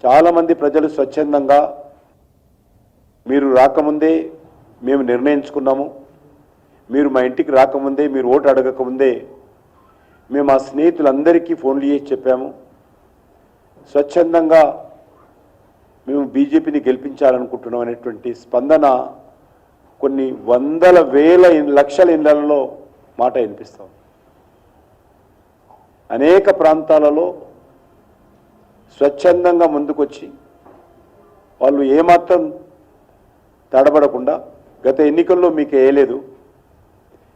చాలామంది ప్రజలు స్వచ్ఛందంగా మీరు రాకముందే మేము నిర్ణయించుకున్నాము, మీరు మా ఇంటికి రాకముందే, మీరు ఓటు అడగకముందే మేము మా స్నేహితులందరికీ ఫోన్లు చేసి చెప్పాము, స్వచ్ఛందంగా మేము బీజేపీని గెలిపించాలనుకుంటున్నాం అనేటువంటి స్పందన కొన్ని వందల వేల లక్షల ఇళ్లలో మాట వినిపిస్తాం. అనేక ప్రాంతాలలో స్వచ్ఛందంగా ముందుకొచ్చి వాళ్ళు ఏమాత్రం తడబడకుండా గత ఎన్నికల్లో మీకు వేయలేదు,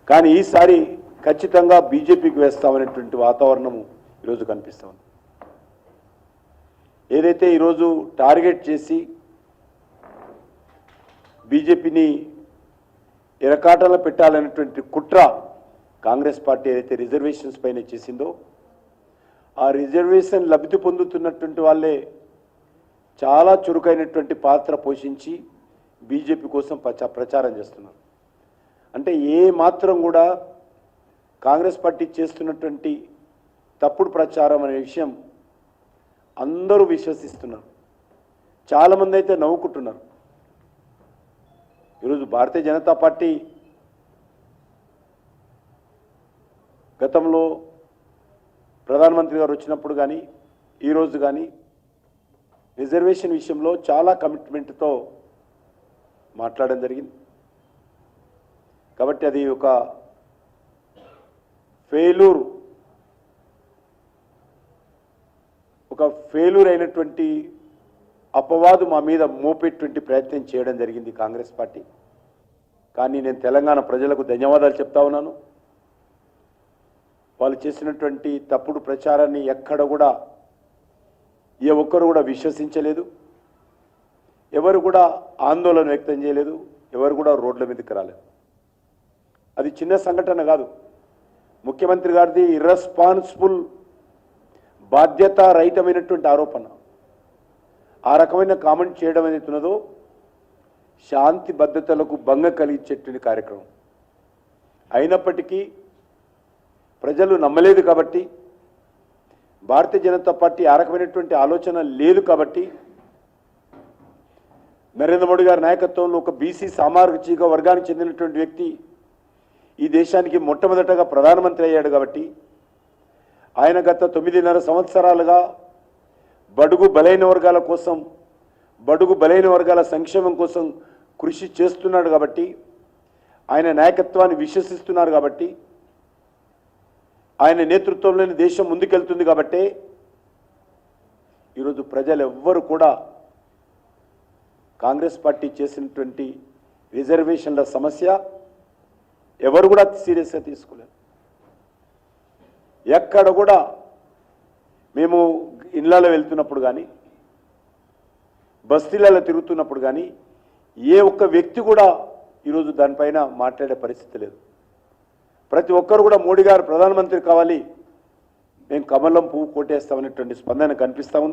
కానీ ఈసారి ఖచ్చితంగా బీజేపీకి వేస్తామనేటువంటి వాతావరణము ఈరోజు కనిపిస్తూ ఉంది. ఏదైతే ఈరోజు టార్గెట్ చేసి బీజేపీని ఇరకాటంలో పెట్టాలనేటువంటి కుట్ర కాంగ్రెస్ పార్టీ ఏదైతే రిజర్వేషన్స్ పైన చేసిందో, ఆ రిజర్వేషన్ లబ్ధి పొందుతున్నటువంటి వాళ్ళే చాలా చురుకైనటువంటి పాత్ర పోషించి బీజేపీ కోసం ప్రచారం చేస్తున్నారు. అంటే ఏ మాత్రం కూడా కాంగ్రెస్ పార్టీ చేస్తున్నటువంటి తప్పుడు ప్రచారం అనే విషయం అందరూ విశ్వసిస్తున్నారు. చాలామంది అయితే నవ్వుకుంటున్నారు. ఈరోజు భారతీయ జనతా పార్టీ గతంలో ప్రధానమంత్రి గారు వచ్చినప్పుడు కానీ ఈరోజు కానీ రిజర్వేషన్ విషయంలో చాలా కమిట్మెంట్తో మాట్లాడడం జరిగింది. కాబట్టి అది ఒక ఫెయిల్యూర్ అయినటువంటి అపవాదు మా మీద మోపేటువంటి ప్రయత్నం చేయడం జరిగింది కాంగ్రెస్ పార్టీ. కానీ నేను తెలంగాణ ప్రజలకు ధన్యవాదాలు చెప్తా ఉన్నాను. వాళ్ళు చేసినటువంటి తప్పుడు ప్రచారాన్ని ఎక్కడ కూడా ఏ ఒక్కరు కూడా విశ్వసించలేదు, ఎవరు కూడా ఆందోళన వ్యక్తం చేయలేదు, ఎవరు కూడా రోడ్ల మీదకి రాలేదు. అది చిన్న సంఘటన కాదు. ముఖ్యమంత్రి గారిది ఇర్రెస్పాన్సిబుల్, బాధ్యతారహితమైనటువంటి ఆరోపణ. ఆ రకమైన కామెంట్ చేయడం ఏదైతున్నదో శాంతి భద్రతలకు భంగం కలిగించేటువంటి కార్యక్రమం. అయినప్పటికీ ప్రజలు నమ్మలేదు కాబట్టి, భారతీయ జనతా పార్టీ ఆ రకమైనటువంటి ఆలోచన లేదు కాబట్టి, నరేంద్ర మోడీ గారి నాయకత్వంలో ఒక బీసీ సామాజిక వర్గానికి చెందినటువంటి వ్యక్తి ఈ దేశానికి మొట్టమొదటగా ప్రధానమంత్రి అయ్యాడు కాబట్టి, ఆయన గత 9.5 సంవత్సరాలుగా బడుగు బలైన వర్గాల కోసం, బడుగు బలైన వర్గాల సంక్షేమం కోసం కృషి చేస్తున్నాడు కాబట్టి, ఆయన నాయకత్వాన్ని విశ్వసిస్తున్నారు కాబట్టి, ఆయన నేతృత్వంలోని దేశం ముందుకెళ్తుంది కాబట్టి ఈరోజు ప్రజలు ఎవ్వరు కూడా కాంగ్రెస్ పార్టీ చేసినటువంటి రిజర్వేషన్ల సమస్య ఎవరు కూడా సీరియస్గా తీసుకోలేదు. ఎక్కడ కూడా మేము ఇళ్లలో వెళ్తున్నప్పుడు కానీ, బస్తీలలో తిరుగుతున్నప్పుడు కానీ ఏ ఒక్క వ్యక్తి కూడా ఈరోజు దానిపైన మాట్లాడే పరిస్థితి లేదు. ప్రతి ఒక్కరు కూడా మోడీ గారు ప్రధానమంత్రి కావాలి, మేము కమలం పువ్వు కొట్టేస్తామనేటువంటి స్పందన కనిపిస్తూ ఉంది.